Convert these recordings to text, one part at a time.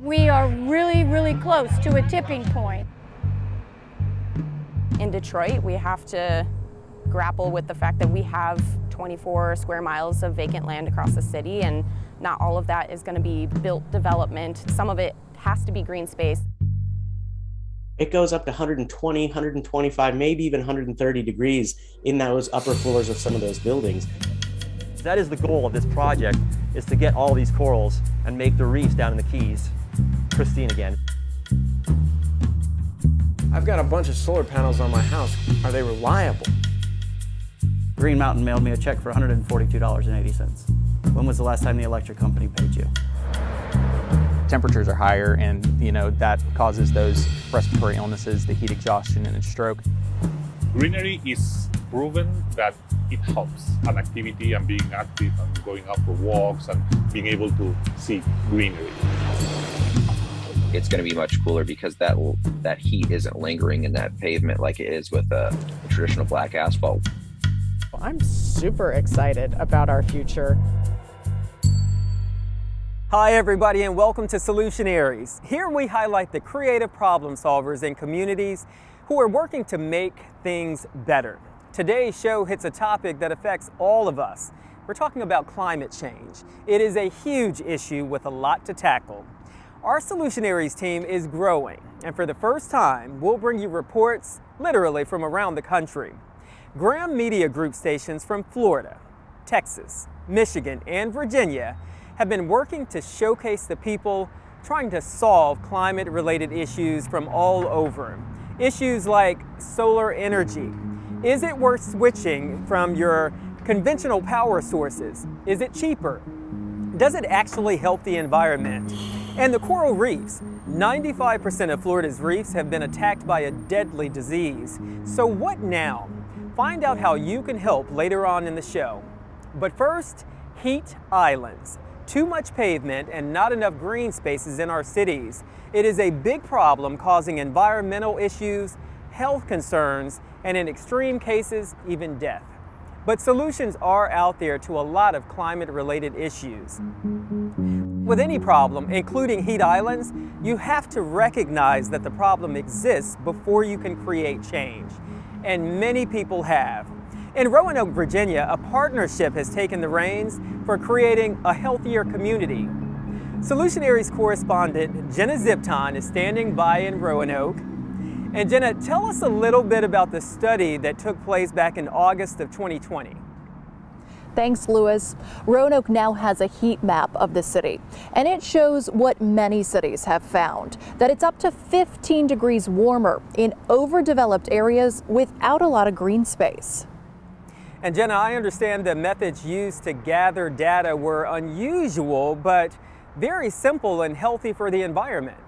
We are really, really close to a tipping point. In Detroit, we have to grapple with the fact that we have 24 square miles of vacant land across the city, and not all of that is going to be built development. Some of it has to be green space. It goes up to 120, 125, maybe even 130 degrees in those upper floors of some of those buildings. That is the goal of this project, is to get all these corals and make the reefs down in the Keys pristine again. I've got a bunch of solar panels on my house. Are they reliable? Green Mountain mailed me a check for $142.80. When was the last time the electric company paid you? Temperatures are higher, and that causes those respiratory illnesses, the heat exhaustion and stroke. Greenery is proven that it helps an activity and being active and going out for walks and being able to see greenery. It's going to be much cooler because that heat isn't lingering in that pavement like it is with a traditional black asphalt. I'm super excited about our future. Hi everybody, and welcome to Solutionaries. Here we highlight the creative problem solvers in communities who are working to make things better. Today's show hits a topic that affects all of us. We're talking about climate change. It is a huge issue with a lot to tackle. Our Solutionaries team is growing, and for the first time, we'll bring you reports literally from around the country. Graham Media Group stations from Florida, Texas, Michigan, and Virginia have been working to showcase the people trying to solve climate-related issues from all over. Issues like solar energy. Is it worth switching from your conventional power sources? Is it cheaper? Does it actually help the environment? And the coral reefs. 95% of Florida's reefs have been attacked by a deadly disease. So what now? Find out how you can help later on in the show. But first, heat islands. Too much pavement and not enough green spaces in our cities. It is a big problem causing environmental issues, health concerns, and in extreme cases, even death. But solutions are out there to a lot of climate-related issues. With any problem, including heat islands, you have to recognize that the problem exists before you can create change. And many people have. In Roanoke, Virginia, a partnership has taken the reins for creating a healthier community. Solutionaries correspondent Jenna Zipton is standing by in Roanoke. And Jenna, tell us a little bit about the study that took place back in August of 2020. Thanks, Lewis. Roanoke now has a heat map of the city, and it shows what many cities have found, that it's up to 15 degrees warmer in overdeveloped areas without a lot of green space. And Jenna, I understand the methods used to gather data were unusual, but very simple and healthy for the environment.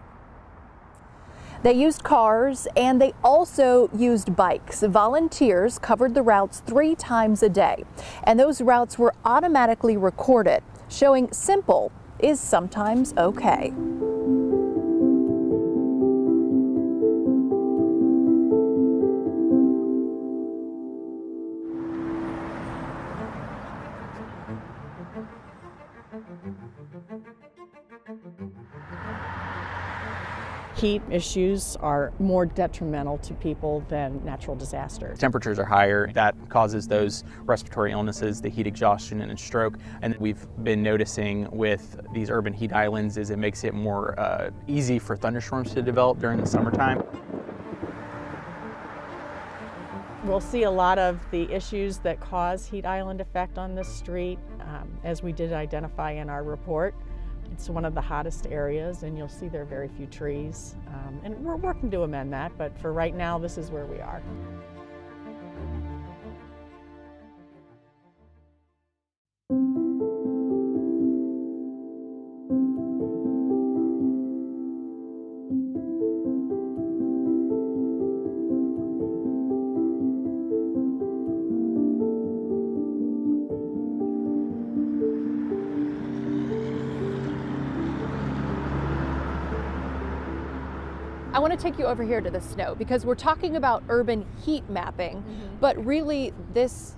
They used cars, and they also used bikes. Volunteers covered the routes 3 times a day, and those routes were automatically recorded, showing simple is sometimes okay. Heat issues are more detrimental to people than natural disasters. Temperatures are higher. That causes those respiratory illnesses, the heat exhaustion and stroke. And we've been noticing with these urban heat islands is it makes it more easy for thunderstorms to develop during the summertime. We'll see a lot of the issues that cause heat island effect on this street, as we did identify in our report. It's one of the hottest areas, and you'll see there are very few trees. And we're working to amend that, but for right now, this is where we are. I want to take you over here to the snow because we're talking about urban heat mapping, but really this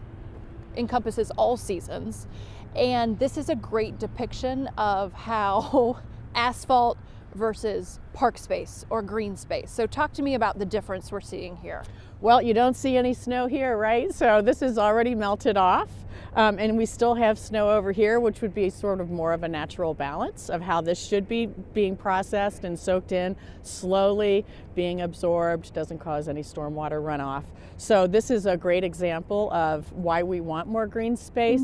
encompasses all seasons. And this is a great depiction of how asphalt versus park space or green space. So talk to me about the difference we're seeing here. Well, you don't see any snow here, right? So this is already melted off. And we still have snow over here, which would be sort of more of a natural balance of how this should be being processed and soaked in slowly, being absorbed, doesn't cause any stormwater runoff. So this is a great example of why we want more green space.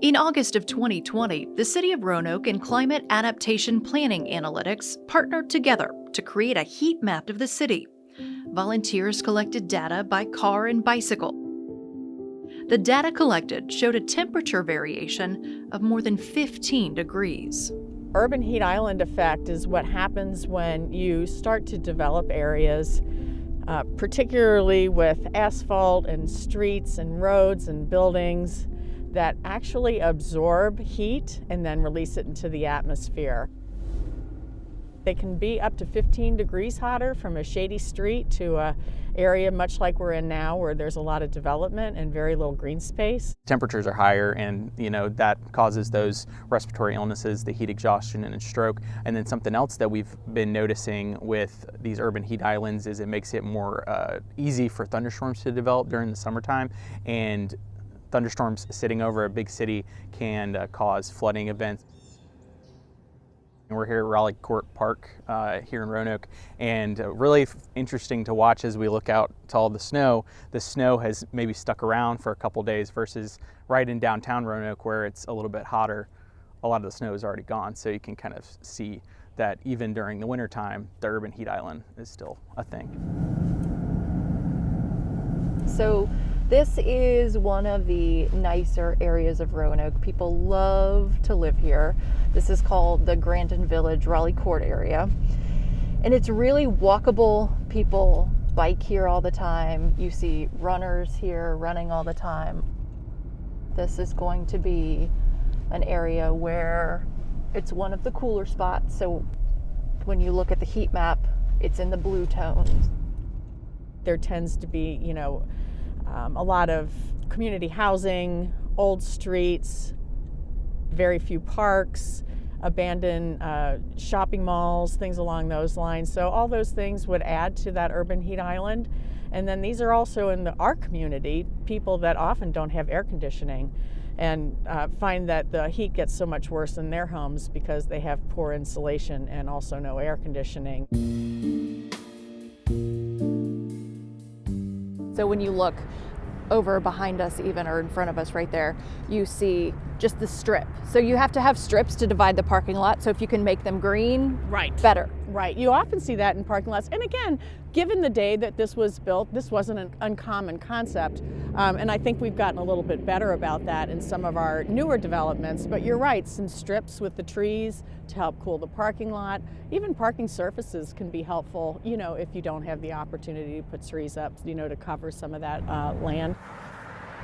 In August of 2020, the City of Roanoke and Climate Adaptation Planning Analytics partnered together to create a heat map of the city. Volunteers collected data by car and bicycle. The data collected showed a temperature variation of more than 15 degrees. Urban heat island effect is what happens when you start to develop areas, particularly with asphalt and streets and roads and buildings, that actually absorb heat and then release it into the atmosphere. They can be up to 15 degrees hotter from a shady street to an area much like we're in now, where there's a lot of development and very little green space. Temperatures are higher, and that causes those respiratory illnesses, the heat exhaustion and stroke. And then something else that we've been noticing with these urban heat islands is it makes it more easy for thunderstorms to develop during the summertime. And thunderstorms sitting over a big city can cause flooding events. We're here at Raleigh Court Park here in Roanoke, and really interesting to watch as we look out to all the snow. The snow has maybe stuck around for a couple days versus right in downtown Roanoke where it's a little bit hotter. A lot of the snow is already gone, so you can kind of see that even during the wintertime, the urban heat island is still a thing. So this is one of the nicer areas of Roanoke. People love to live here. This is called the Grandin Village Raleigh Court area. And it's really walkable. People bike here all the time. You see runners here running all the time. This is going to be an area where it's one of the cooler spots. So when you look at the heat map, it's in the blue tones. There tends to be, a lot of community housing, old streets, very few parks, abandoned shopping malls, things along those lines. So all those things would add to that urban heat island. And then these are also in our community, people that often don't have air conditioning and find that the heat gets so much worse in their homes because they have poor insulation and also no air conditioning. So when you look over behind us even, or in front of us right there, you see just the strip. So you have to have strips to divide the parking lot. So if you can make them green, better. Right. You often see that in parking lots. And again, given the day that this was built, this wasn't an uncommon concept. And I think we've gotten a little bit better about that in some of our newer developments. But you're right, some strips with the trees to help cool the parking lot. Even parking surfaces can be helpful, if you don't have the opportunity to put trees up, to cover some of that land.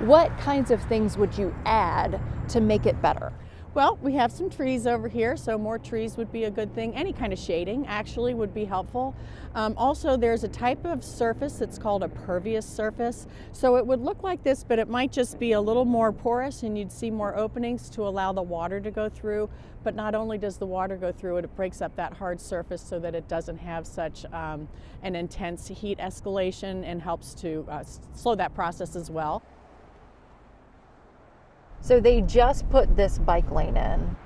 What kinds of things would you add to make it better? Well, we have some trees over here, so more trees would be a good thing. Any kind of shading actually would be helpful. Also, there's a type of surface that's called a pervious surface. So it would look like this, but it might just be a little more porous and you'd see more openings to allow the water to go through. But not only does the water go through it, it breaks up that hard surface so that it doesn't have such an intense heat escalation and helps to slow that process as well. So they just put this bike lane in,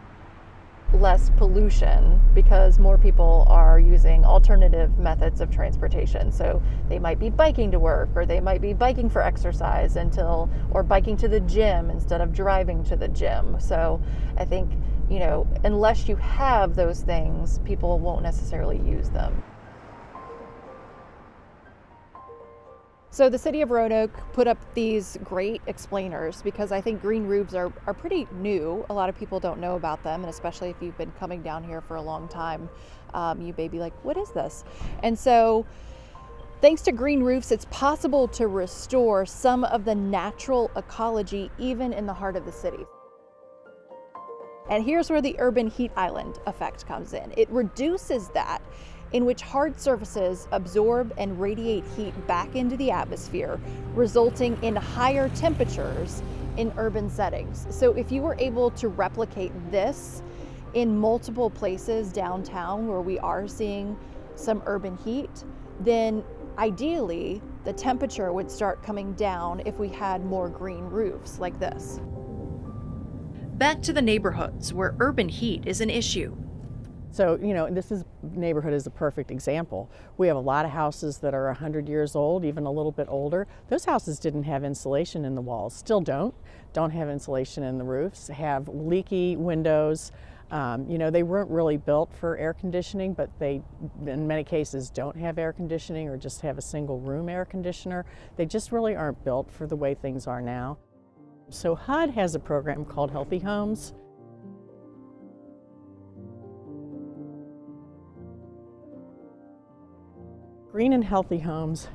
less pollution, because more people are using alternative methods of transportation. So they might be biking to work, or they might be biking for exercise or biking to the gym instead of driving to the gym. So I think, unless you have those things, people won't necessarily use them. So the City of Roanoke put up these great explainers because I think green roofs are pretty new. A lot of people don't know about them, and especially if you've been coming down here for a long time, you may be like, what is this? And so thanks to green roofs, it's possible to restore some of the natural ecology even in the heart of the city. And here's where the urban heat island effect comes in. It reduces that, in which hard surfaces absorb and radiate heat back into the atmosphere, resulting in higher temperatures in urban settings. So if you were able to replicate this in multiple places downtown where we are seeing some urban heat, then ideally the temperature would start coming down if we had more green roofs like this. Back to the neighborhoods where urban heat is an issue. So, neighborhood is a perfect example. We have a lot of houses that are 100 years old, even a little bit older. Those houses didn't have insulation in the walls, still don't have insulation in the roofs, have leaky windows. They weren't really built for air conditioning, but they, in many cases, don't have air conditioning or just have a single room air conditioner. They just really aren't built for the way things are now. So HUD has a program called Healthy Homes. Green and Healthy Homes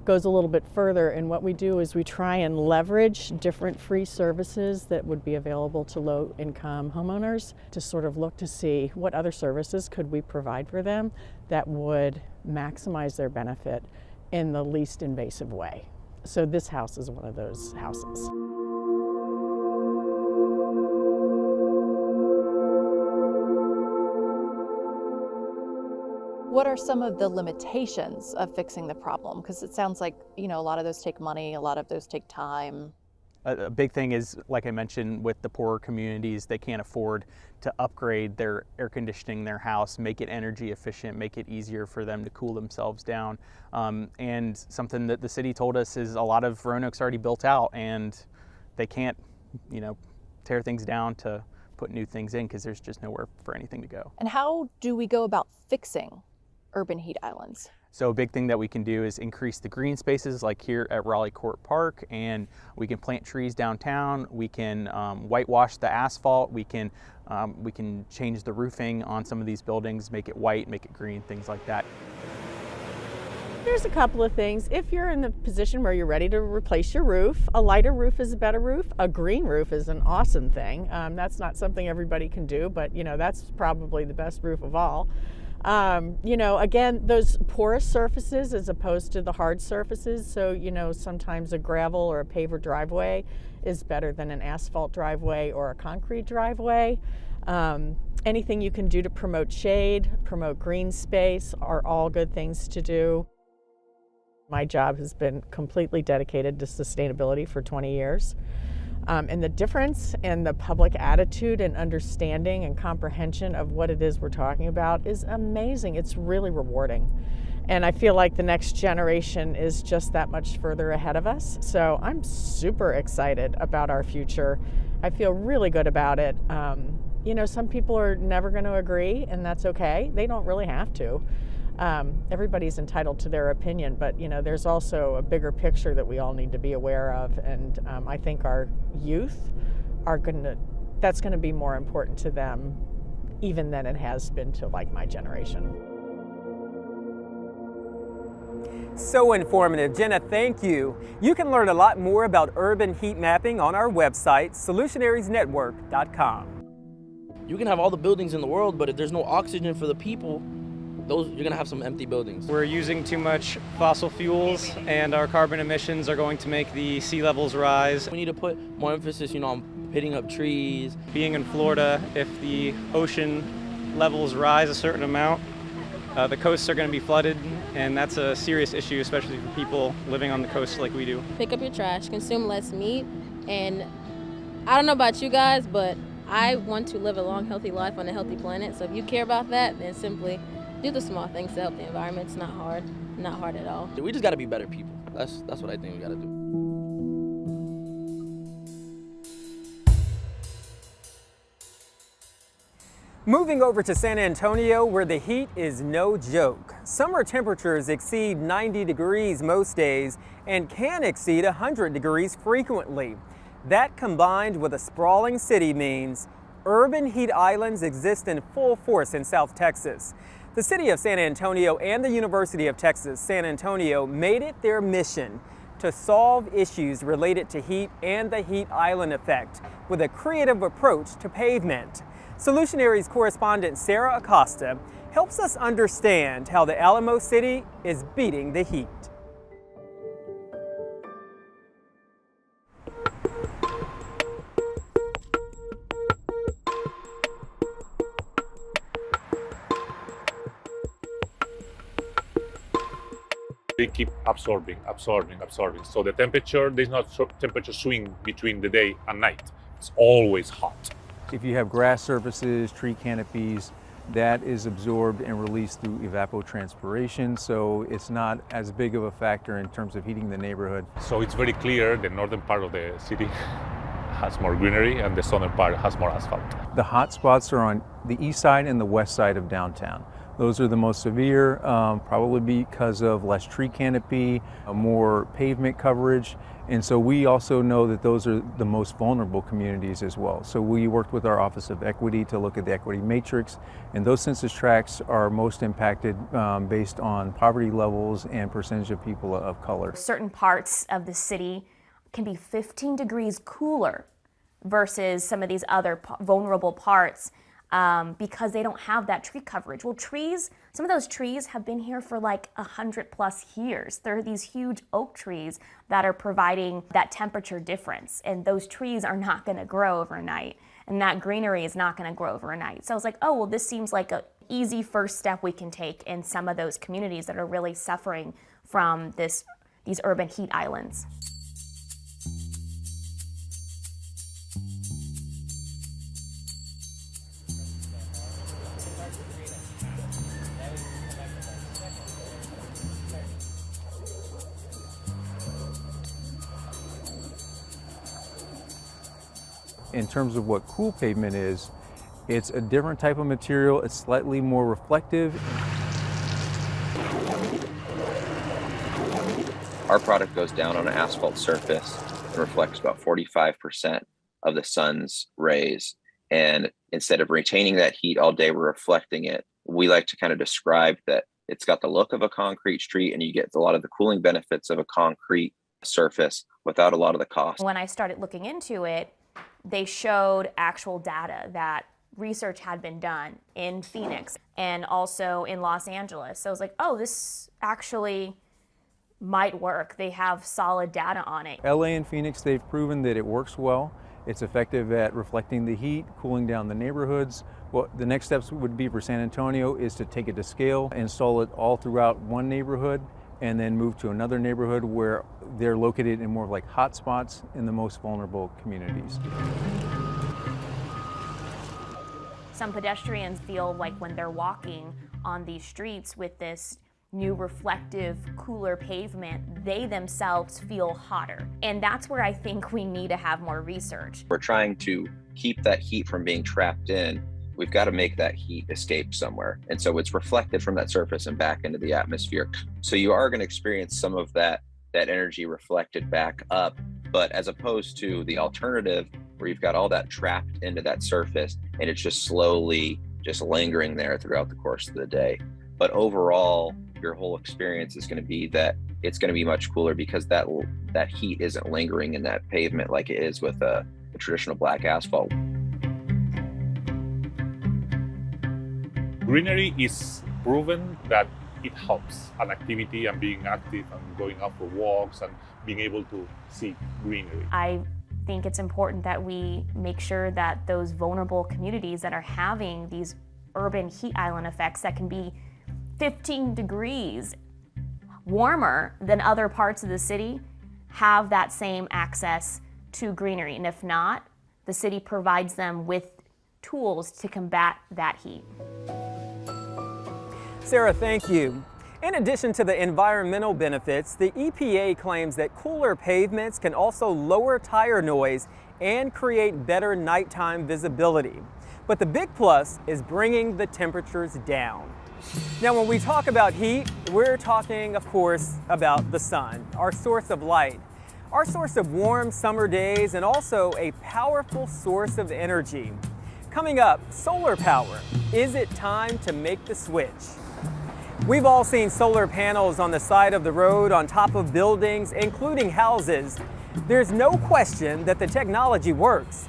goes a little bit further, and what we do is we try and leverage different free services that would be available to low-income homeowners to sort of look to see what other services could we provide for them that would maximize their benefit in the least invasive way. So this house is one of those houses. What are some of the limitations of fixing the problem? Because it sounds like, a lot of those take money, a lot of those take time. A big thing is, like I mentioned, with the poorer communities, they can't afford to upgrade their air conditioning in their house, make it energy efficient, make it easier for them to cool themselves down. And something that the city told us is a lot of Roanoke's already built out, and they can't, tear things down to put new things in because there's just nowhere for anything to go. And how do we go about fixing urban heat islands? So a big thing that we can do is increase the green spaces, like here at Raleigh Court Park, and we can plant trees downtown. We can whitewash the asphalt. We can change the roofing on some of these buildings, make it white, make it green, things like that. There's a couple of things. If you're in the position where you're ready to replace your roof, a lighter roof is a better roof. A green roof is an awesome thing. That's not something everybody can do, but that's probably the best roof of all. Again, those porous surfaces as opposed to the hard surfaces. So, sometimes a gravel or a paver driveway is better than an asphalt driveway or a concrete driveway. Anything you can do to promote shade, promote green space are all good things to do. My job has been completely dedicated to sustainability for 20 years. And the difference in the public attitude and understanding and comprehension of what it is we're talking about is amazing. It's really rewarding. And I feel like the next generation is just that much further ahead of us. So I'm super excited about our future. I feel really good about it. Some people are never going to agree, and that's okay. They don't really have to. Everybody's entitled to their opinion, but there's also a bigger picture that we all need to be aware of, and I think our youth that's going to be more important to them even than it has been to my generation. So informative. Jenna, thank you. You can learn a lot more about urban heat mapping on our website, Solutionariesnetwork.com. You can have all the buildings in the world, but if there's no oxygen for the people, you're going to have some empty buildings. We're using too much fossil fuels, and our carbon emissions are going to make the sea levels rise. We need to put more emphasis, on pitting up trees. Being in Florida, if the ocean levels rise a certain amount, the coasts are going to be flooded, and that's a serious issue, especially for people living on the coast like we do. Pick up your trash, consume less meat, and I don't know about you guys, but I want to live a long, healthy life on a healthy planet. So if you care about that, then simply do the small things to help the environment. It's not hard at all. We just got to be better people. That's what I think we got to do. Moving over to San Antonio, where the heat is no joke. Summer temperatures exceed 90 degrees most days and can exceed 100 degrees frequently. That, combined with a sprawling city, means urban heat islands exist in full force in South Texas. The city of San Antonio and the University of Texas, San Antonio, made it their mission to solve issues related to heat and the heat island effect with a creative approach to pavement. Solutionaries correspondent Sarah Acosta helps us understand how the Alamo City is beating the heat. They keep absorbing. So the temperature, there's not temperature swing between the day and night. It's always hot. If you have grass surfaces, tree canopies, that is absorbed and released through evapotranspiration, so it's not as big of a factor in terms of heating the neighborhood. So it's very clear the northern part of the city has more greenery and the southern part has more asphalt. The hot spots are on the east side and the west side of downtown. Those are the most severe, probably because of less tree canopy, more pavement coverage. And so we also know that those are the most vulnerable communities as well. So we worked with our Office of Equity to look at the equity matrix, and those census tracts are most impacted based on poverty levels and percentage of people of color. Certain parts of the city can be 15 degrees cooler versus some of these other vulnerable parts because they don't have that tree coverage. Well, trees, some of those trees have been here for like 100+ years. There are these huge oak trees that are providing that temperature difference, and those trees are not going to grow overnight, and that greenery is not going to grow overnight. So I was like, oh, well, this seems like an easy first step we can take in some of those communities that are really suffering from these urban heat islands. In terms of what cool pavement is, it's a different type of material. It's slightly more reflective. Our product goes down on an asphalt surface and reflects about 45% of the sun's rays. And instead of retaining that heat all day, we're reflecting it. We like to kind of describe that it's got the look of a concrete street and you get a lot of the cooling benefits of a concrete surface without a lot of the cost. When I started looking into it, they showed actual data that research had been done in Phoenix and also in Los Angeles. So I was like, oh, this actually might work. They have solid data on it. LA and Phoenix, they've proven that it works well. It's effective at reflecting the heat, cooling down the neighborhoods. Well, the next steps would be for San Antonio is to take it to scale, install it all throughout one neighborhood, and then move to another neighborhood where they're located in more of like hot spots in the most vulnerable communities. Some pedestrians feel like when they're walking on these streets with this new reflective, cooler pavement, they themselves feel hotter. And that's where I think we need to have more research. We're trying to keep that heat from being trapped in. We've got to make that heat escape somewhere. And so it's reflected from that surface and back into the atmosphere. So you are going to experience some of that energy reflected back up, but as opposed to the alternative where you've got all that trapped into that surface and it's just slowly just lingering there throughout the course of the day. But overall, your whole experience is going to be that it's going to be much cooler because that heat isn't lingering in that pavement like it is with a traditional black asphalt. Greenery is proven that it helps an activity and being active and going out for walks and being able to see greenery. I think it's important that we make sure that those vulnerable communities that are having these urban heat island effects that can be 15 degrees warmer than other parts of the city have that same access to greenery. And if not, the city provides them with tools to combat that heat. Sarah, thank you. In addition to the environmental benefits, the EPA claims that cooler pavements can also lower tire noise and create better nighttime visibility. But the big plus is bringing the temperatures down. Now, when we talk about heat, we're talking, of course, about the sun, our source of light, our source of warm summer days, and also a powerful source of energy. Coming up, solar power. Is it time to make the switch? We've all seen solar panels on the side of the road, on top of buildings, including houses. There's no question that the technology works.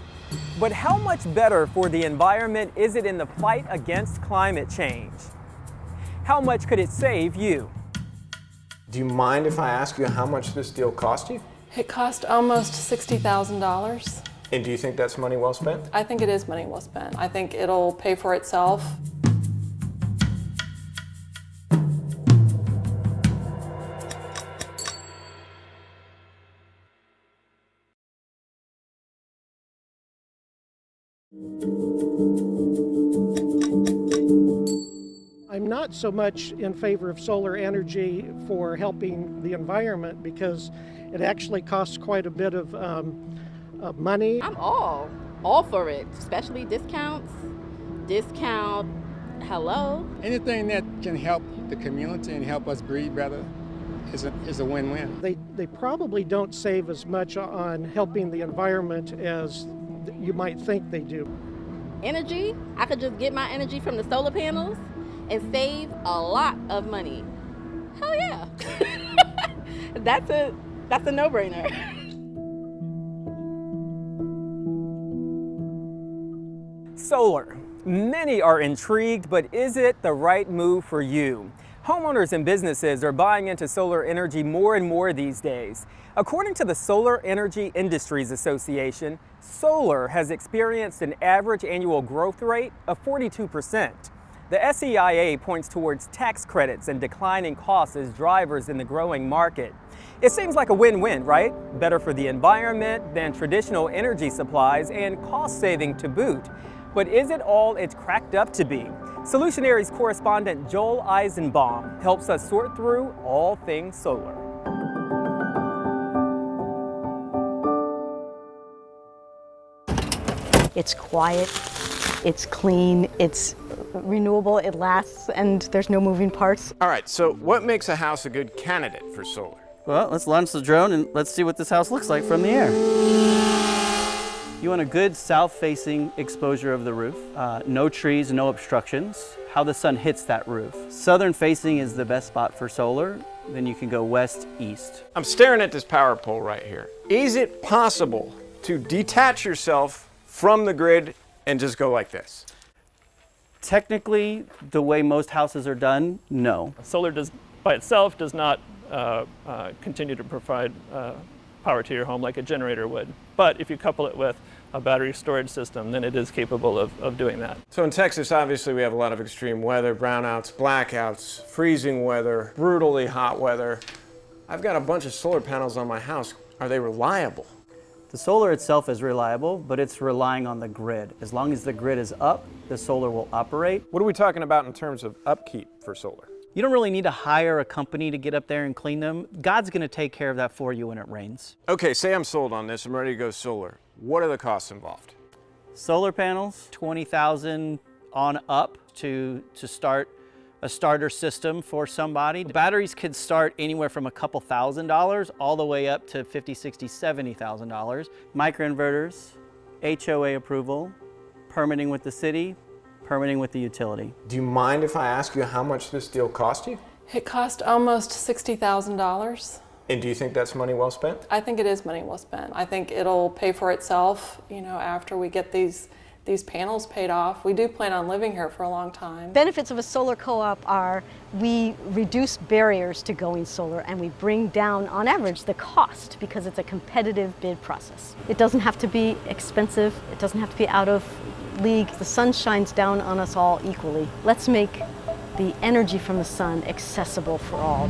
But how much better for the environment is it in the fight against climate change? How much could it save you? Do you mind if I ask you how much this deal cost you? It cost almost $60,000. And do you think that's money well spent? I think it is money well spent. I think it'll pay for itself. I'm not so much in favor of solar energy for helping the environment because it actually costs quite a bit of money. I'm all for it, especially discounts. Hello. Anything that can help the community and help us breathe better is a win-win. They probably don't save as much on helping the environment as you might think they do. Energy, I could just get my energy from the solar panels and save a lot of money. Hell yeah. That's a no-brainer. Solar. Many are intrigued, but is it the right move for you? Homeowners and businesses are buying into solar energy more and more these days. According to the Solar Energy Industries Association, solar has experienced an average annual growth rate of 42%. The SEIA points towards tax credits and declining costs as drivers in the growing market. It seems like a win-win, right? Better for the environment than traditional energy supplies and cost-saving to boot. But is it all it's cracked up to be? Solutionaries correspondent Joel Eisenbaum helps us sort through all things solar. It's quiet, it's clean, it's renewable, it lasts, and there's no moving parts. All right, so what makes a house a good candidate for solar? Well, let's launch the drone and let's see what this house looks like from the air. You want a good south-facing exposure of the roof, no trees, no obstructions, how the sun hits that roof. Southern facing is the best spot for solar, then you can go west-east. I'm staring at this power pole right here. Is it possible to detach yourself from the grid and just go like this? Technically, the way most houses are done, no. Solar by itself does not continue to provide power to your home like a generator would. But if you couple it with a battery storage system, then it is capable of doing that. So in Texas, obviously, we have a lot of extreme weather, brownouts, blackouts, freezing weather, brutally hot weather. I've got a bunch of solar panels on my house. Are they reliable? The solar itself is reliable, but it's relying on the grid. As long as the grid is up, the solar will operate. What are we talking about in terms of upkeep for solar? You don't really need to hire a company to get up there and clean them. God's gonna take care of that for you when it rains. Okay, say I'm sold on this, I'm ready to go solar. What are the costs involved? Solar panels, $20,000 on up to start a starter system for somebody. Batteries could start anywhere from a couple $1,000s all the way up to $50,000, $60,000, $70,000. Microinverters, HOA approval, permitting with the city, permitting with the utility. Do you mind if I ask you how much this deal cost you? It cost almost $60,000. And do you think that's money well spent? I think it is money well spent. I think it'll pay for itself, after we get these panels paid off. We do plan on living here for a long time. Benefits of a solar co-op are we reduce barriers to going solar and we bring down, on average, the cost because it's a competitive bid process. It doesn't have to be expensive. It doesn't have to be out of league. The sun shines down on us all equally. Let's make the energy from the sun accessible for all.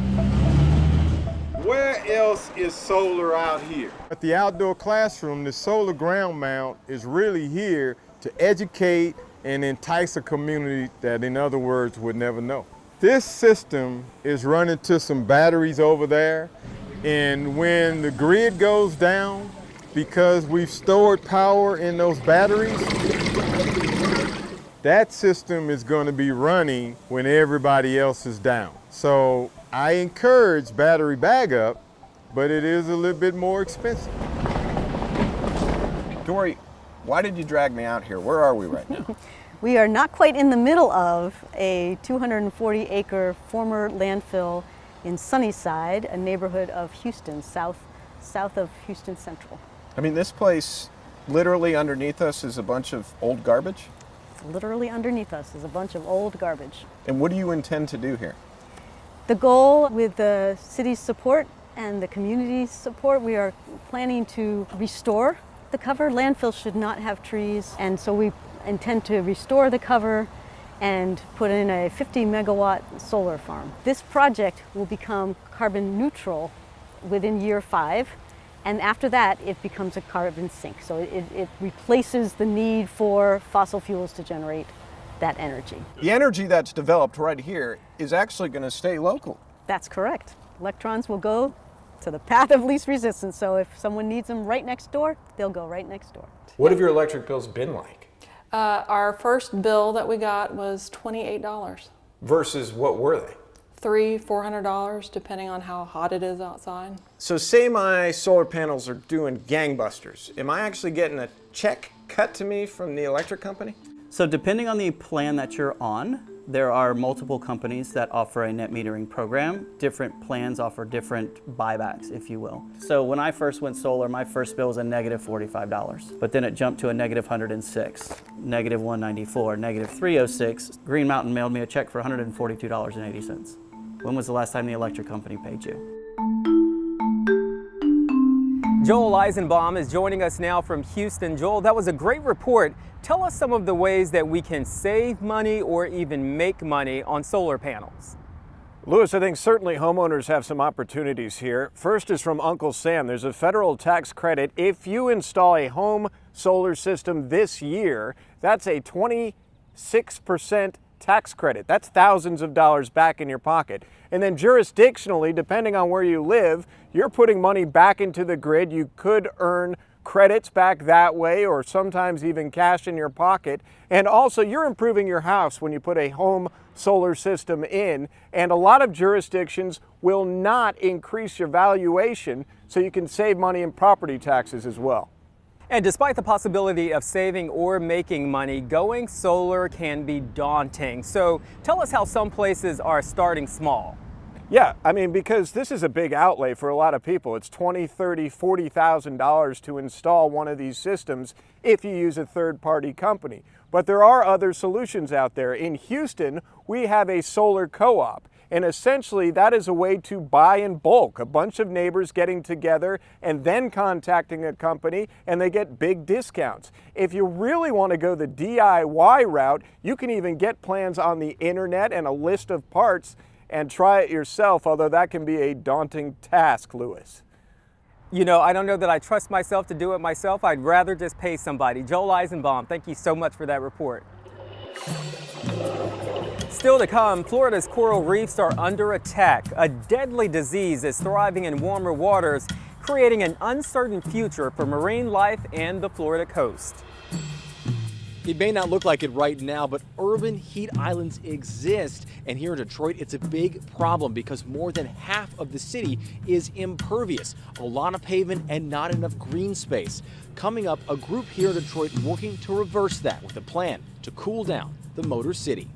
Where else is solar out here? At the outdoor classroom, the solar ground mount is really here to educate and entice a community that, in other words, would never know. This system is running to some batteries over there, and when the grid goes down, because we've stored power in those batteries, that system is going to be running when everybody else is down. So I encourage battery backup, but it is a little bit more expensive. Dory, why did you drag me out here? Where are we right now? We are not quite in the middle of a 240-acre former landfill in Sunnyside, a neighborhood of Houston, south of Houston Central. I mean, this place, literally underneath us is a bunch of old garbage? Literally underneath us is a bunch of old garbage. And what do you intend to do here? The goal, with the city's support and the community's support, we are planning to restore the cover. Landfills should not have trees, and so we intend to restore the cover and put in a 50-megawatt solar farm. This project will become carbon neutral within year 5, And after that, it becomes a carbon sink. So it replaces the need for fossil fuels to generate that energy. The energy that's developed right here is actually going to stay local. That's correct. Electrons will go to the path of least resistance. So if someone needs them right next door, they'll go right next door. What have your electric bills been like? Our first bill that we got was $28. Versus what were they? $300–400 depending on how hot it is outside. So say my solar panels are doing gangbusters. Am I actually getting a check cut to me from the electric company? So depending on the plan that you're on, there are multiple companies that offer a net metering program. Different plans offer different buybacks, if you will. So when I first went solar, my first bill was a -$45, but then it jumped to a -$106, -$194, -$306. Green Mountain mailed me a check for $142.80. When was the last time the electric company paid you? Joel Eisenbaum is joining us now from Houston. Joel, that was a great report. Tell us some of the ways that we can save money or even make money on solar panels. Lewis, I think certainly homeowners have some opportunities here. First is from Uncle Sam. There's a federal tax credit. If you install a home solar system this year, that's a 26% tax credit. That's thousands of dollars back in your pocket. And then jurisdictionally, depending on where you live, you're putting money back into the grid. You could earn credits back that way, or sometimes even cash in your pocket. And also, you're improving your house when you put a home solar system in. And a lot of jurisdictions will not increase your valuation, so you can save money in property taxes as well. And despite the possibility of saving or making money, going solar can be daunting. So tell us how some places are starting small. Yeah, I mean, because this is a big outlay for a lot of people. It's $20,000, $30,000, $40,000 to install one of these systems if you use a third-party company. But there are other solutions out there. In Houston, we have a solar co-op. And essentially, that is a way to buy in bulk, a bunch of neighbors getting together and then contacting a company, and they get big discounts. If you really want to go the DIY route, you can even get plans on the internet and a list of parts and try it yourself, although that can be a daunting task, Lewis. You know, I don't know that I trust myself to do it myself. I'd rather just pay somebody. Joel Eisenbaum, thank you so much for that report. Still to come, Florida's coral reefs are under attack. A deadly disease is thriving in warmer waters, creating an uncertain future for marine life and the Florida coast. It may not look like it right now, but urban heat islands exist. And here in Detroit, it's a big problem because more than half of the city is impervious. A lot of pavement and not enough green space. Coming up, a group here in Detroit working to reverse that with a plan to cool down the Motor City.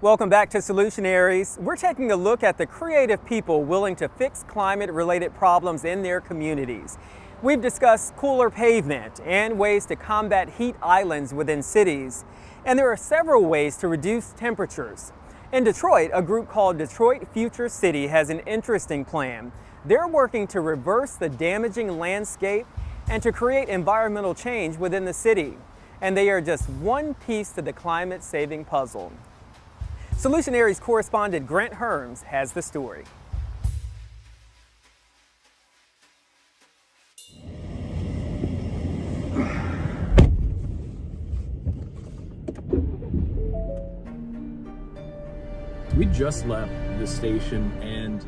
Welcome back to Solutionaries. We're taking a look at the creative people willing to fix climate-related problems in their communities. We've discussed cooler pavement and ways to combat heat islands within cities. And there are several ways to reduce temperatures. In Detroit, a group called Detroit Future City has an interesting plan. They're working to reverse the damaging landscape and to create environmental change within the city. And they are just one piece to the climate-saving puzzle. Solutionaries correspondent Grant Herms has the story. We just left the station and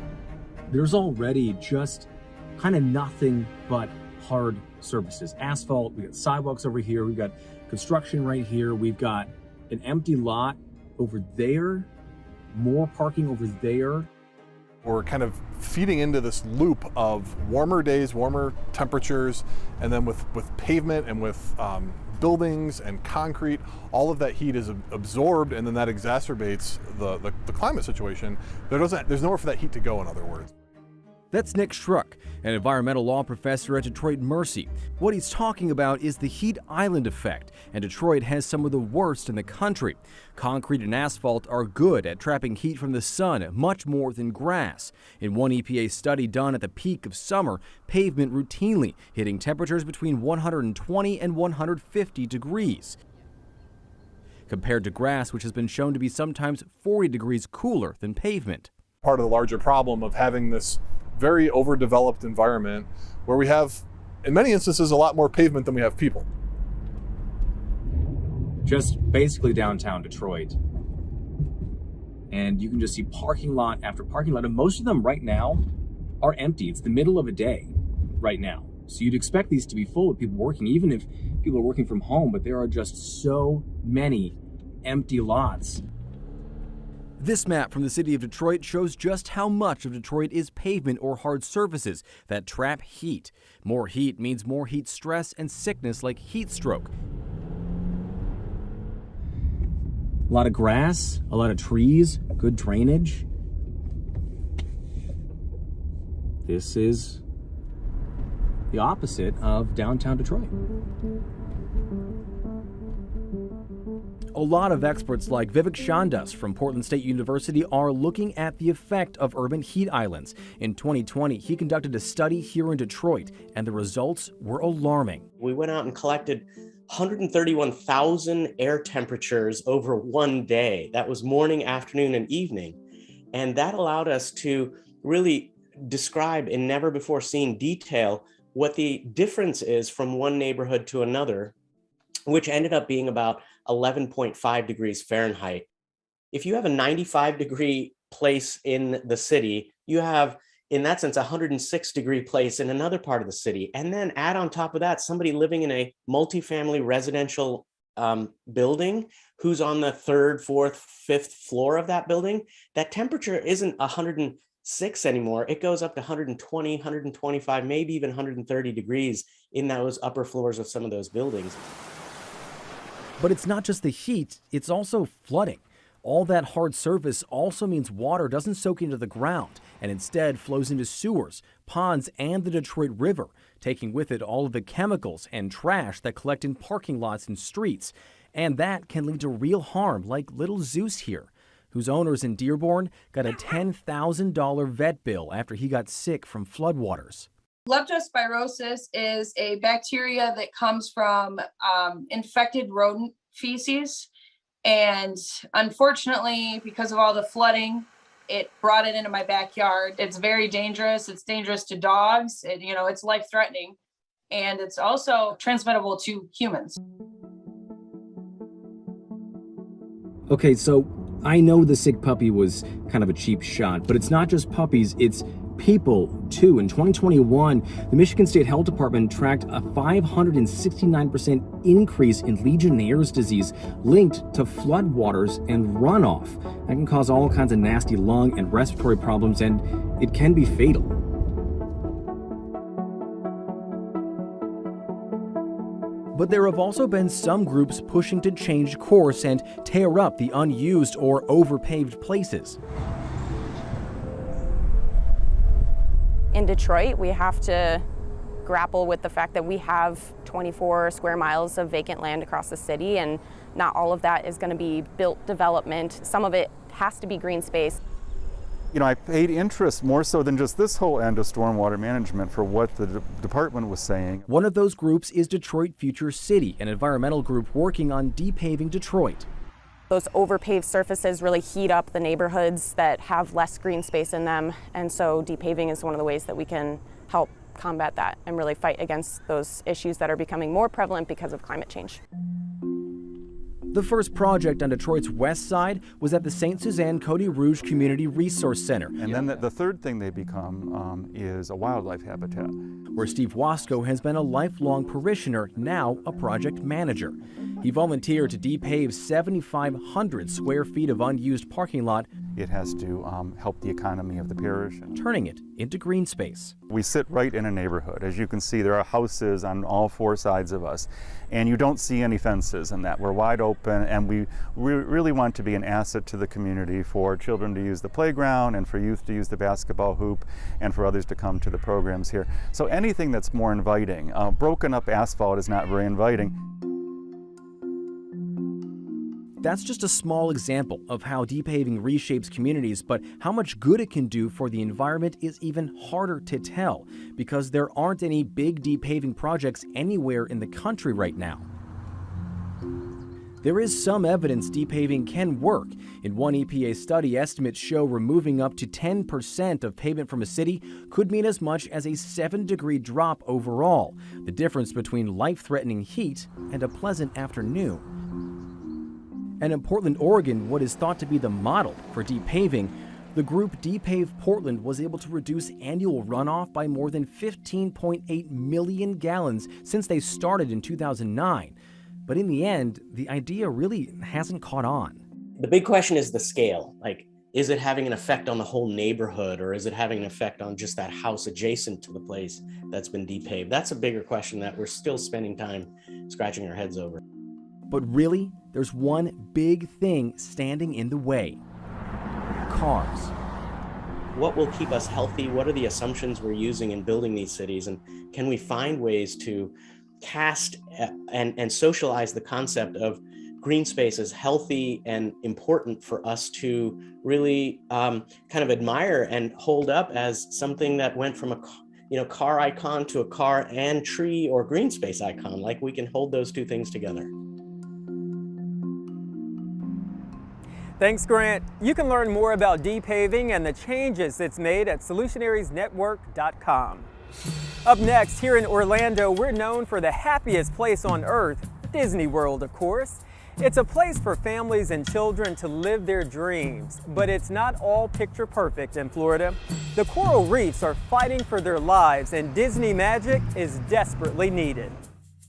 there's already just kind of nothing but hard surfaces. Asphalt, we got sidewalks over here, we've got construction right here, we've got an empty lot over there, more parking over there. We're kind of feeding into this loop of warmer days, warmer temperatures, and then with pavement and with buildings and concrete, all of that heat is absorbed, and then that exacerbates the climate situation. There's nowhere for that heat to go, in other words. That's Nick Schruck, an environmental law professor at Detroit Mercy. What he's talking about is the heat island effect, and Detroit has some of the worst in the country. Concrete and asphalt are good at trapping heat from the sun, much more than grass. In one EPA study done at the peak of summer, pavement routinely hitting temperatures between 120 and 150 degrees, compared to grass, which has been shown to be sometimes 40 degrees cooler than pavement. Part of the larger problem of having this very overdeveloped environment where we have, in many instances, a lot more pavement than we have people. Just basically downtown Detroit. And you can just see parking lot after parking lot, and most of them right now are empty. It's the middle of a day right now. So you'd expect these to be full with people working, even if people are working from home, but there are just so many empty lots. This map from the city of Detroit shows just how much of Detroit is pavement or hard surfaces that trap heat. More heat means more heat stress and sickness like heat stroke. A lot of grass, a lot of trees, good drainage. This is the opposite of downtown Detroit. A lot of experts like Vivek Chandas from Portland State University are looking at the effect of urban heat islands. In 2020, he conducted a study here in Detroit, and the results were alarming. We went out and collected 131,000 air temperatures over one day. That was morning, afternoon, and evening. And that allowed us to really describe in never before seen detail what the difference is from one neighborhood to another, which ended up being about 11.5 degrees Fahrenheit. If you have a 95-degree place in the city, you have, in that sense, a 106-degree place in another part of the city. And then add on top of that, somebody living in a multifamily residential building who's on the 3rd, 4th, 5th floor of that building, that temperature isn't 106 anymore. It goes up to 120, 125, maybe even 130 degrees in those upper floors of some of those buildings. But it's not just the heat, it's also flooding. All that hard surface also means water doesn't soak into the ground and instead flows into sewers, ponds, and the Detroit River, taking with it all of the chemicals and trash that collect in parking lots and streets. And that can lead to real harm, like little Zeus here, whose owners in Dearborn got a $10,000 vet bill after he got sick from floodwaters. Leptospirosis is a bacteria that comes from infected rodent feces. And unfortunately, because of all the flooding, it brought it into my backyard. It's very dangerous. It's dangerous to dogs. It's life-threatening. And it's also transmittable to humans. Okay, so I know the sick puppy was kind of a cheap shot, but it's not just puppies, it's people too. In 2021, the Michigan State Health Department tracked a 569% increase in Legionnaire's disease linked to floodwaters and runoff. That can cause all kinds of nasty lung and respiratory problems, and it can be fatal. But there have also been some groups pushing to change course and tear up the unused or overpaved places. In Detroit, we have to grapple with the fact that we have 24 square miles of vacant land across the city, and not all of that is going to be built development. Some of it has to be green space. I paid interest more so than just this whole end of stormwater management for what the department was saying. One of those groups is Detroit Future City, an environmental group working on depaving Detroit. Those overpaved surfaces really heat up the neighborhoods that have less green space in them, and so depaving is one of the ways that we can help combat that and really fight against those issues that are becoming more prevalent because of climate change. The first project on Detroit's west side was at the St. Suzanne Cody Rouge Community Resource Center. And then the third thing they become is a wildlife habitat, where Steve Wasco has been a lifelong parishioner, now a project manager. He volunteered to depave 7,500 square feet of unused parking lot it has to help the economy of the parish. Turning it into green space. We sit right in a neighborhood. As you can see, there are houses on all four sides of us, and you don't see any fences in that. We're wide open, and we really want to be an asset to the community for children to use the playground and for youth to use the basketball hoop and for others to come to the programs here. So anything that's more inviting. Broken up asphalt is not very inviting. That's just a small example of how depaving reshapes communities, but how much good it can do for the environment is even harder to tell because there aren't any big depaving projects anywhere in the country right now. There is some evidence depaving can work. In one EPA study, estimates show removing up to 10% of pavement from a city could mean as much as a 7-degree drop overall, the difference between life-threatening heat and a pleasant afternoon. And in Portland, Oregon, what is thought to be the model for depaving, the group Depave Portland was able to reduce annual runoff by more than 15.8 million gallons since they started in 2009. But in the end, the idea really hasn't caught on. The big question is the scale. Like, is it having an effect on the whole neighborhood, or is it having an effect on just that house adjacent to the place that's been depaved? That's a bigger question that we're still spending time scratching our heads over. But really, there's one big thing standing in the way: cars. What will keep us healthy? What are the assumptions we're using in building these cities? And can we find ways to cast and socialize the concept of green space as healthy and important for us to really kind of admire and hold up as something that went from a car icon to a car and tree or green space icon? Like, we can hold those two things together. Thanks, Grant. You can learn more about depaving and the changes it's made at Solutionariesnetwork.com. Up next, here in Orlando, we're known for the happiest place on earth, Disney World, of course. It's a place for families and children to live their dreams, but it's not all picture perfect in Florida. The coral reefs are fighting for their lives, and Disney magic is desperately needed.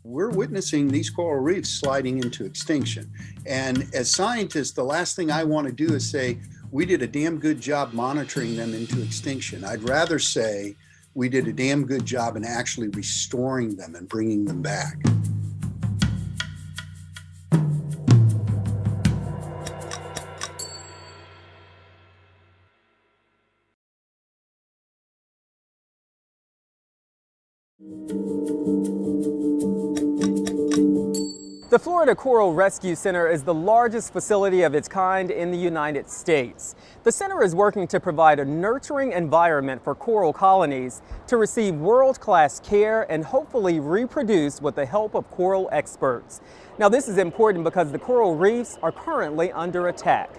We're witnessing these coral reefs sliding into extinction. And as scientists, the last thing I want to do is say, we did a damn good job monitoring them into extinction. I'd rather say we did a damn good job in actually restoring them and bringing them back. The Florida Coral Rescue Center is the largest facility of its kind in the United States. The center is working to provide a nurturing environment for coral colonies to receive world-class care and hopefully reproduce with the help of coral experts. Now, this is important because the coral reefs are currently under attack.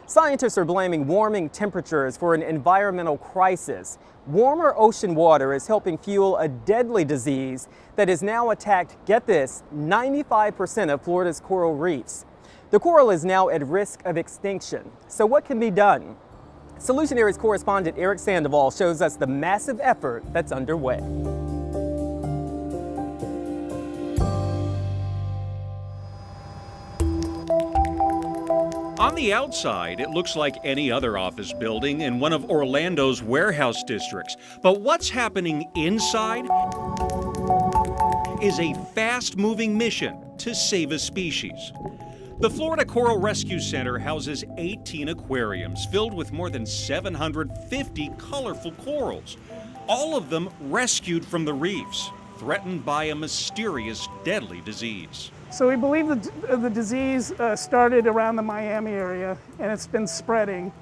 Scientists are blaming warming temperatures for an environmental crisis. Warmer ocean water is helping fuel a deadly disease that has now attacked, get this, 95% of Florida's coral reefs. The coral is now at risk of extinction. So what can be done? Solutionaries correspondent Eric Sandoval shows us the massive effort that's underway. On the outside, it looks like any other office building in one of Orlando's warehouse districts. But what's happening inside is a fast-moving mission to save a species. The Florida Coral Rescue Center houses 18 aquariums filled with more than 750 colorful corals, all of them rescued from the reefs, threatened by a mysterious, deadly disease. So we believe the disease started around the Miami area, and it's been spreading,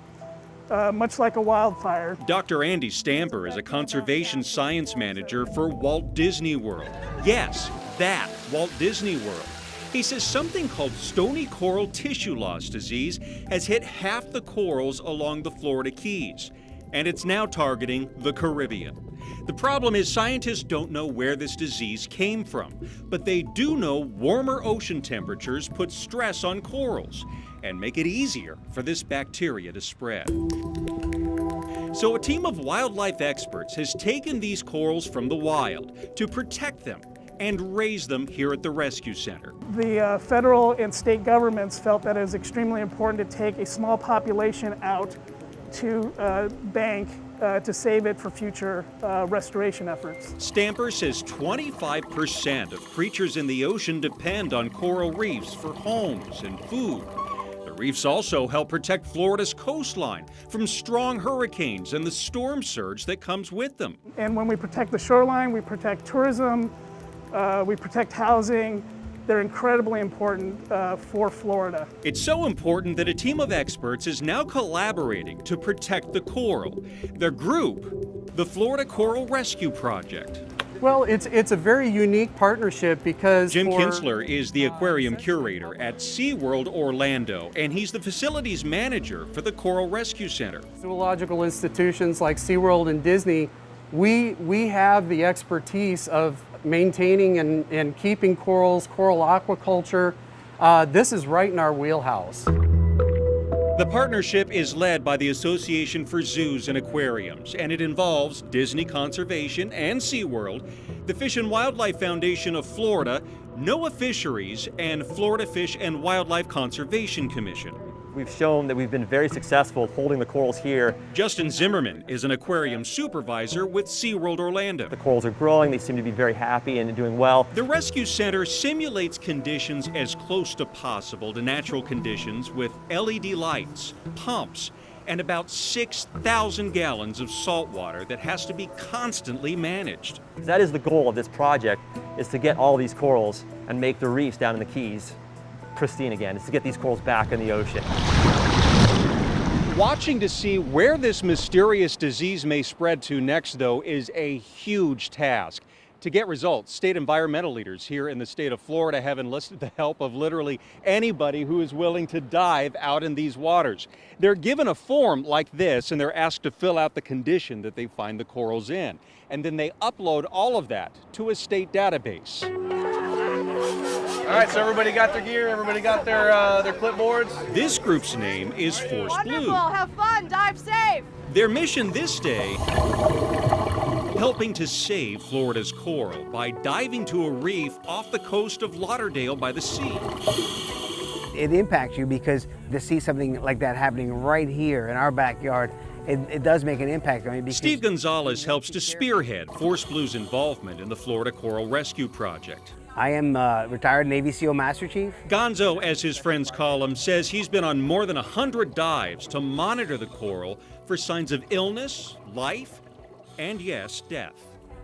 much like a wildfire. Dr. Andy Stamper is a conservation science manager for Walt Disney World. Yes, that, Walt Disney World. He says something called stony coral tissue loss disease has hit half the corals along the Florida Keys, and it's now targeting the Caribbean. The problem is scientists don't know where this disease came from, but they do know warmer ocean temperatures put stress on corals and make it easier for this bacteria to spread. So a team of wildlife experts has taken these corals from the wild to protect them and raise them here at the Rescue Center. The federal and state governments felt that it was extremely important to take a small population out to bank to save it for future restoration efforts. Stamper says 25% of creatures in the ocean depend on coral reefs for homes and food. The reefs also help protect Florida's coastline from strong hurricanes and the storm surge that comes with them. And when we protect the shoreline, we protect tourism, we protect housing. They're incredibly important for Florida. It's so important that a team of experts is now collaborating to protect the coral. Their group, the Florida Coral Rescue Project. Well, it's a very unique partnership because Jim Kinsler is the aquarium curator at SeaWorld Orlando, and he's the facilities manager for the Coral Rescue Center. Zoological institutions like SeaWorld and Disney, we have the expertise of maintaining and keeping corals, coral aquaculture. This is right in our wheelhouse. The partnership is led by the Association for Zoos and Aquariums, and it involves Disney Conservation and SeaWorld, the Fish and Wildlife Foundation of Florida, NOAA Fisheries, and Florida Fish and Wildlife Conservation Commission. We've shown that we've been very successful holding the corals here. Justin Zimmerman is an aquarium supervisor with SeaWorld Orlando. The corals are growing, they seem to be very happy and doing well. The Rescue Center simulates conditions as close to possible to natural conditions with LED lights, pumps, and about 6,000 gallons of salt water that has to be constantly managed. That is the goal of this project, is to get all these corals and make the reefs down in the Keys pristine again, is to get these corals back in the ocean. Watching to see where this mysterious disease may spread to next, though, is a huge task. To get results, state environmental leaders here in the state of Florida have enlisted the help of literally anybody who is willing to dive out in these waters. They're given a form like this, and they're asked to fill out the condition that they find the corals in. And then they upload all of that to a state database. All right, so everybody got their gear, everybody got their clipboards. This group's name is Force Wonderful, Blue. have fun, dive safe. Their mission this day, helping to save Florida's coral by diving to a reef off the coast of Lauderdale by the sea. It impacts you because to see something like that happening right here in our backyard, it does make an impact on me. Steve Gonzalez helps to spearhead Force Blue's involvement in the Florida Coral Rescue Project. I am retired Navy SEAL Master Chief. Gonzo, as his friends call him, says he's been on more than 100 dives to monitor the coral for signs of illness, life, and yes, death.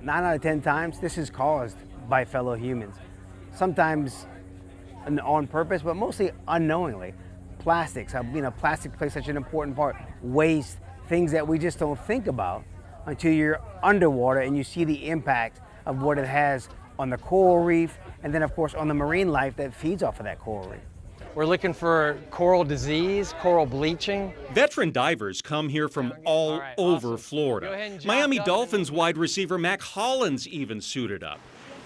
9 out of 10 times, this is caused by fellow humans. Sometimes on purpose, but mostly unknowingly. Plastics, plastic plays such an important part. Waste, things that we just don't think about until you're underwater and you see the impact of what it has on the coral reef, and then of course on the marine life that feeds off of that coral reef. We're looking for coral disease, coral bleaching. Veteran divers come here from all over Florida. Miami Dolphins wide receiver Mac Hollins even suited up.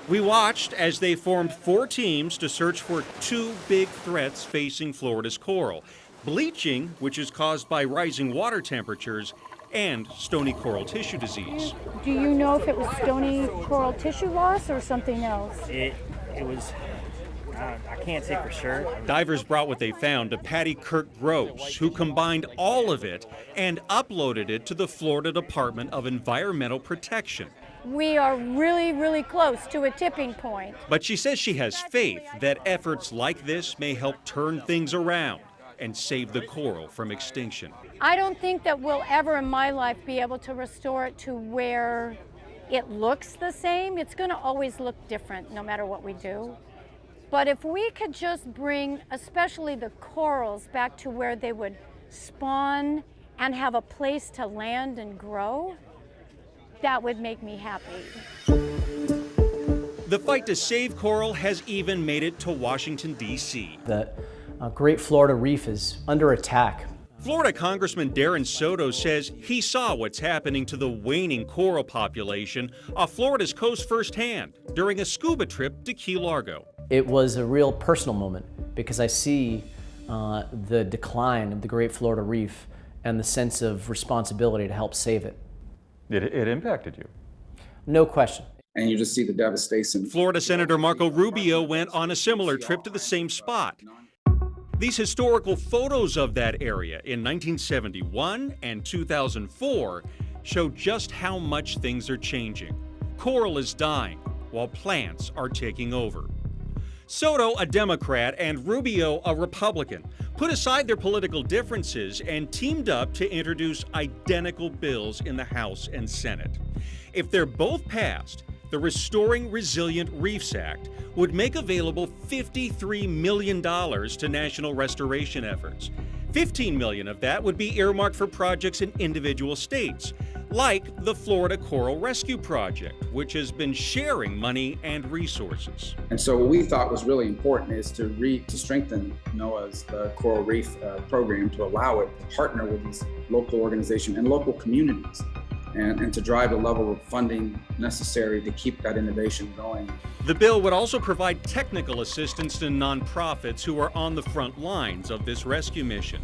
We watched as they formed 4 teams to search for 2 big threats facing Florida's coral: bleaching, which is caused by rising water temperatures, and stony coral tissue disease. Do you know if it was stony coral tissue loss or something else? It was, I can't say for sure. Divers brought what they found to Patty Kirk Gross, who combined all of it and uploaded it to the Florida Department of Environmental Protection. We are really, really close to a tipping point. But she says she has faith that efforts like this may help turn things around and save the coral from extinction. I don't think that we'll ever in my life be able to restore it to where it looks the same. It's going to always look different no matter what we do. But if we could just bring, especially the corals, back to where they would spawn and have a place to land and grow, that would make me happy. The fight to save coral has even made it to Washington, D.C. The Great Florida Reef is under attack. Florida Congressman Darren Soto says he saw what's happening to the waning coral population off Florida's coast firsthand during a scuba trip to Key Largo. It was a real personal moment because I see the decline of the Great Florida Reef and the sense of responsibility to help save it. It impacted you? No question. and you just see the devastation. Florida Senator Marco Rubio went on a similar trip to the same spot. These historical photos of that area in 1971 and 2004 show just how much things are changing. Coral is dying while plants are taking over. Soto, a Democrat, and Rubio, a Republican, put aside their political differences and teamed up to introduce identical bills in the House and Senate. If they're both passed, the Restoring Resilient Reefs Act would make available $53 million to national restoration efforts. $15 million of that would be earmarked for projects in individual states, like the Florida Coral Rescue Project, which has been sharing money and resources. And so what we thought was really important is to strengthen NOAA's Coral Reef program, to allow it to partner with these local organizations and local communities, and to drive the level of funding necessary to keep that innovation going. The bill would also provide technical assistance to nonprofits who are on the front lines of this rescue mission.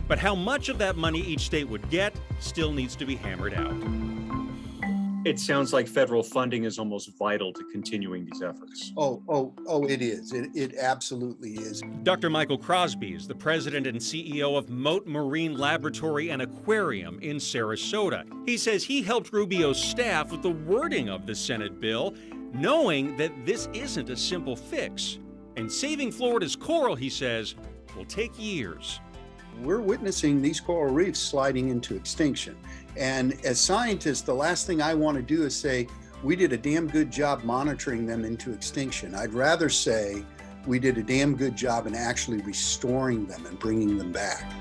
But how much of that money each state would get still needs to be hammered out. It sounds like federal funding is almost vital to continuing these efforts. It is. It absolutely is. Dr. Michael Crosby is the president and CEO of Mote Marine Laboratory and Aquarium in Sarasota. He says he helped Rubio's staff with the wording of the Senate bill, knowing that this isn't a simple fix. And saving Florida's coral, he says, will take years. We're witnessing these coral reefs sliding into extinction. And as scientists, the last thing I want to do is say, we did a damn good job monitoring them into extinction. I'd rather say we did a damn good job in actually restoring them and bringing them back.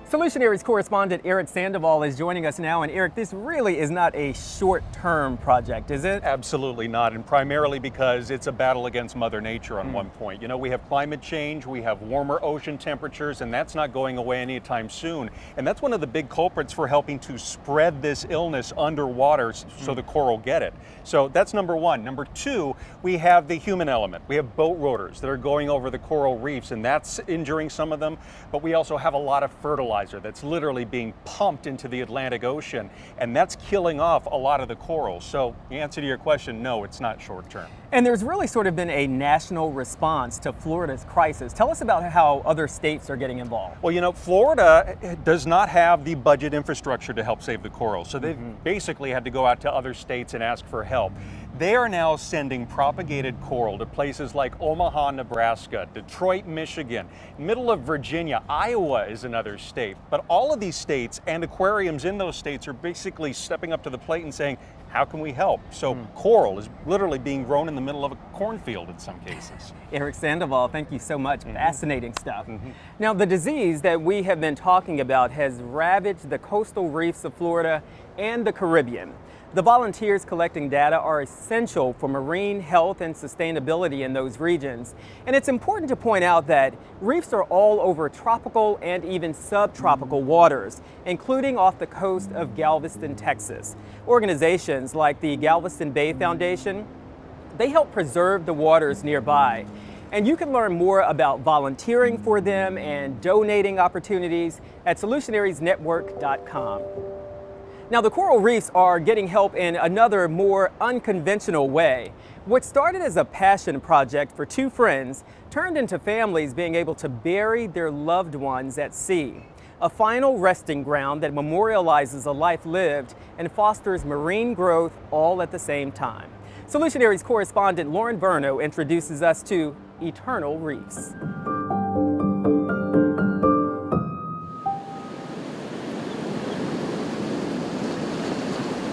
Solutionaries correspondent Eric Sandoval is joining us now. And Eric, this really is not a short-term project, is it? Absolutely not, and primarily because it's a battle against Mother Nature on one point. You know, we have climate change, we have warmer ocean temperatures, and that's not going away anytime soon. And that's one of the big culprits for helping to spread this illness underwater so the coral get it. So that's number one. Number two, we have the human element. We have boat rotors that are going over the coral reefs, and that's injuring some of them. But we also have a lot of fertilizer that's literally being pumped into the Atlantic Ocean, and that's killing off a lot of the coral. So the answer to your question, no, it's not short term. And there's really sort of been a national response to Florida's crisis. Tell us about how other states are getting involved. Well, you know, Florida does not have the budget infrastructure to help save the coral, so they've basically had to go out to other states and ask for help. They are now sending propagated coral to places like Omaha, Nebraska, Detroit, Michigan, middle of Virginia, Iowa is another state. But all of these states and aquariums in those states are basically stepping up to the plate and saying, how can we help? So coral is literally being grown in the middle of a cornfield in some cases. Eric Sandoval, thank you so much. Fascinating stuff. Now, the disease that we have been talking about has ravaged the coastal reefs of Florida and the Caribbean. The volunteers collecting data are essential for marine health and sustainability in those regions. And it's important to point out that reefs are all over tropical and even subtropical waters, including off the coast of Galveston, Texas. Organizations like the Galveston Bay Foundation, they help preserve the waters nearby. And you can learn more about volunteering for them and donating opportunities at solutionariesnetwork.com. Now, the coral reefs are getting help in another, more unconventional way. What started as a passion project for two friends turned into families being able to bury their loved ones at sea. A final resting ground that memorializes a life lived and fosters marine growth all at the same time. Solutionaries correspondent Lauren Verno introduces us to Eternal Reefs.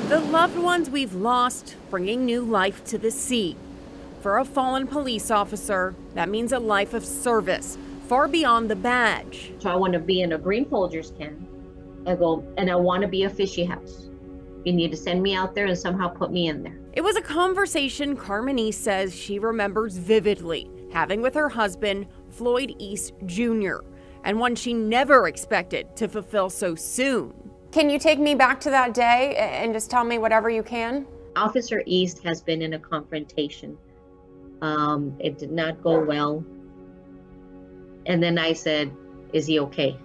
The loved ones we've lost, bringing new life to the sea. For a fallen police officer, that means a life of service, far beyond the badge. So I want to be in a green Folgers can. And I want to be a fishy house. You need to send me out there and somehow put me in there. It was a conversation Carmenise says she remembers vividly, having with her husband, Floyd East Jr., and one she never expected to fulfill so soon. Can you take me back to that day and just tell me whatever you can? Officer East has been in a confrontation. It did not go well. And then I said, is he okay?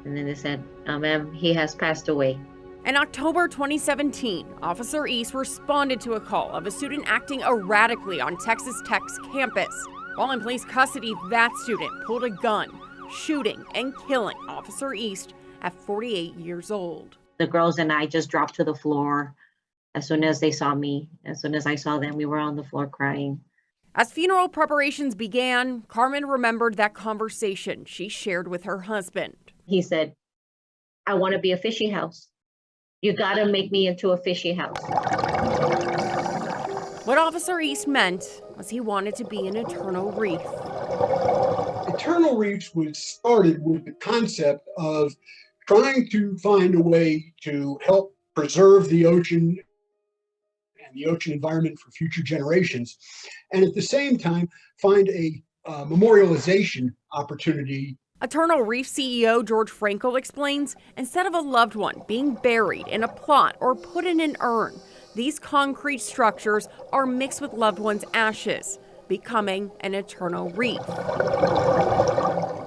And then they said, ma'am, he has passed away. In October 2017, Officer East responded to a call of a student acting erratically on Texas Tech's campus. While in police custody, that student pulled a gun, shooting and killing Officer East at 48 years old. The girls and I just dropped to the floor as soon as they saw me. As soon as I saw them, we were on the floor crying. As funeral preparations began, Carmen remembered that conversation she shared with her husband. He said, I want to be a fishy house. You got to make me into a fishy house. What Officer East meant was he wanted to be an eternal reef. Eternal Reefs was started with the concept of trying to find a way to help preserve the ocean and the ocean environment for future generations, and at the same time find a memorialization opportunity. Eternal Reef CEO George Frankel explains, instead of a loved one being buried in a plot or put in an urn, these concrete structures are mixed with loved ones' ashes, becoming an eternal reef.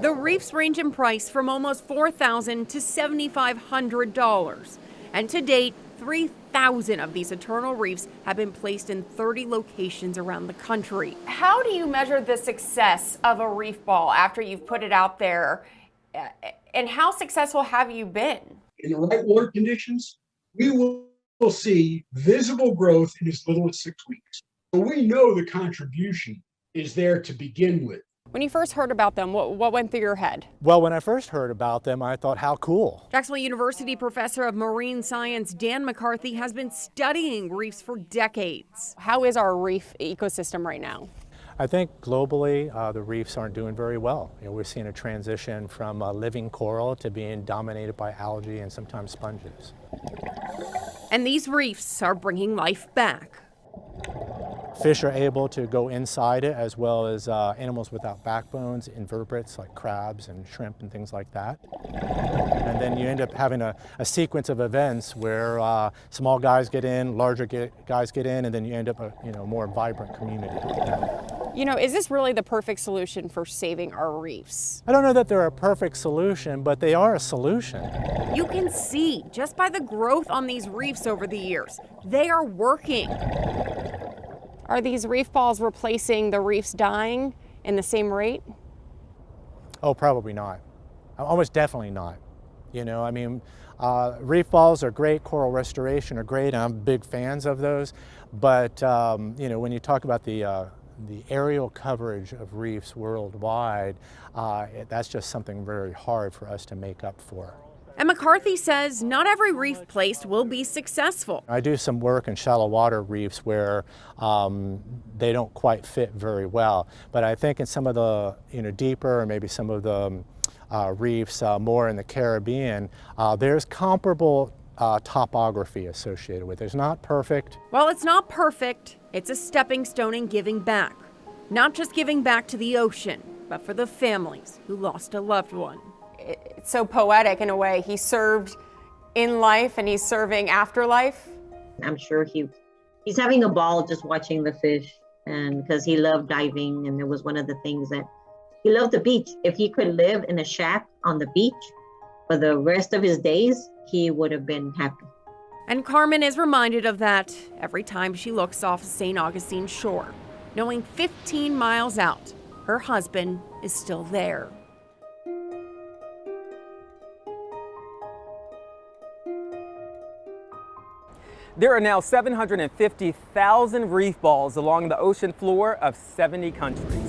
The reefs range in price from almost $4,000 to $7,500, and to date, 3,000 of these eternal reefs have been placed in 30 locations around the country. How do you measure the success of a reef ball after you've put it out there? And how successful have you been? In the right water conditions, we will see visible growth in as little as 6 weeks. So we know the contribution is there to begin with. When you first heard about them, what went through your head? Well, when I first heard about them, I thought, how cool. Jacksonville University professor of marine science Dan McCarthy has been studying reefs for decades. How is our reef ecosystem right now? I think globally, the reefs aren't doing very well. We're seeing a transition from living coral to being dominated by algae and sometimes sponges. And these reefs are bringing life back. Fish are able to go inside it, as well as animals without backbones, invertebrates like crabs and shrimp and things like that. And then you end up having a sequence of events where small guys get in, larger guys get in, and then you end up a more vibrant community. Is this really the perfect solution for saving our reefs? I don't know that they're a perfect solution, but they are a solution. You can see just by the growth on these reefs over the years, they are working. Are these reef balls replacing the reefs dying in the same rate? Oh, probably not. Almost definitely not. Reef balls are great, coral restoration are great, and I'm big fans of those. But, when you talk about the aerial coverage of reefs worldwide, that's just something very hard for us to make up for. And McCarthy says not every reef placed will be successful. I do some work in shallow water reefs where they don't quite fit very well. But I think in some of the deeper, or maybe some of the reefs more in the Caribbean, there's comparable topography associated with it. It's not perfect. Well, it's not perfect. It's a stepping stone in giving back. Not just giving back to the ocean, but for the families who lost a loved one. It's so poetic in a way. He served in life and he's serving afterlife. I'm sure he's having a ball just watching the fish, and because he loved diving, and it was one of the things that he loved the beach. If he could live in a shack on the beach for the rest of his days, he would have been happy. And Carmen is reminded of that every time she looks off St. Augustine shore, knowing 15 miles out, her husband is still there. There are now 750,000 reef balls along the ocean floor of 70 countries.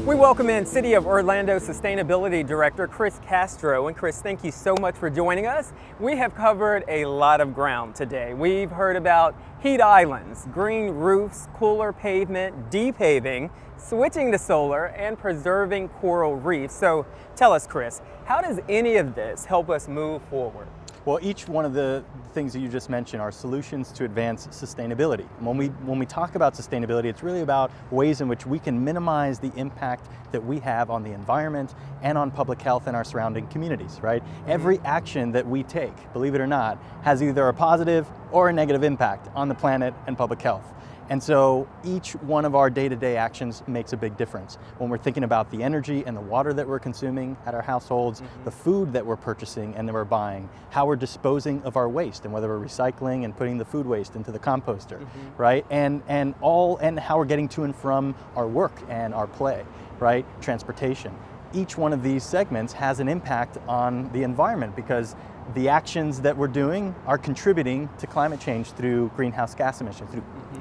We welcome in City of Orlando Sustainability Director Chris Castro. And Chris, thank you so much for joining us. We have covered a lot of ground today. We've heard about heat islands, green roofs, cooler pavement, depaving, switching to solar, and preserving coral reefs. So tell us, Chris, how does any of this help us move forward? Well, each one of the things that you just mentioned are solutions to advance sustainability. When we talk about sustainability, it's really about ways in which we can minimize the impact that we have on the environment and on public health in our surrounding communities, right? Every action that we take, believe it or not, has either a positive or a negative impact on the planet and public health. And so each one of our day-to-day actions makes a big difference. When we're thinking about the energy and the water that we're consuming at our households, the food that we're purchasing and that we're buying, how we're disposing of our waste, and whether we're recycling and putting the food waste into the composter, right? And how we're getting to and from our work and our play, right? Transportation. Each one of these segments has an impact on the environment because the actions that we're doing are contributing to climate change through greenhouse gas emissions,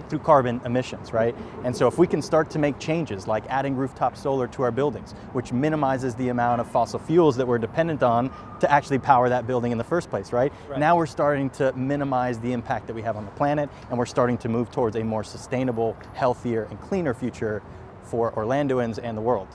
through carbon emissions, right? And so if we can start to make changes like adding rooftop solar to our buildings, which minimizes the amount of fossil fuels that we're dependent on to actually power that building in the first place, right? Now we're starting to minimize the impact that we have on the planet, and we're starting to move towards a more sustainable, healthier, and cleaner future for Orlandoans and the world.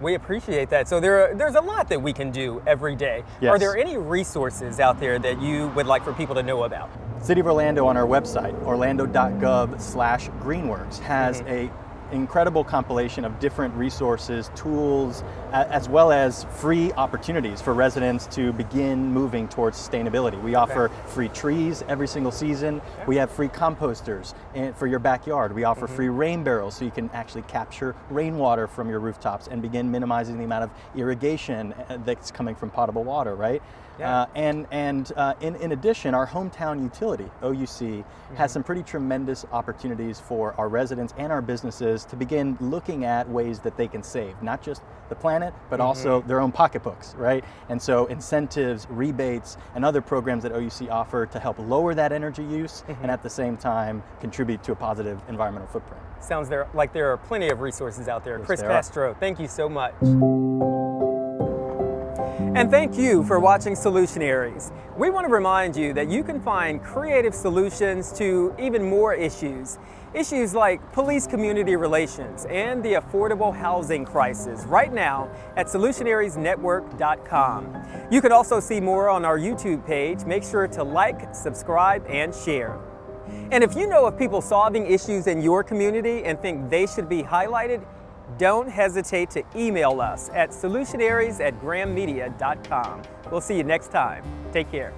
We appreciate that. So there's a lot that we can do every day. Yes. Are there any resources out there that you would like for people to know about? City of Orlando on our website, orlando.gov/greenworks, has a incredible compilation of different resources, tools, as well as free opportunities for residents to begin moving towards sustainability. We offer free trees every single season. We have free composters for your backyard. We offer free rain barrels so you can actually capture rainwater from your rooftops and begin minimizing the amount of irrigation that's coming from potable water, right? In addition, our hometown utility, OUC, has some pretty tremendous opportunities for our residents and our businesses to begin looking at ways that they can save, not just the planet, but also their own pocketbooks, right? And so incentives, rebates, and other programs that OUC offer to help lower that energy use and at the same time contribute to a positive environmental footprint. Sounds like there are plenty of resources out there. Yes, Chris there Castro, thank you so much. And thank you for watching Solutionaries. We want to remind you that you can find creative solutions to even more issues. Issues like police-community relations and the affordable housing crisis right now at solutionariesnetwork.com. You can also see more on our YouTube page. Make sure to like, subscribe, and share. And if you know of people solving issues in your community and think they should be highlighted, don't hesitate to email us at solutionaries@grammedia.com. We'll see you next time. Take care.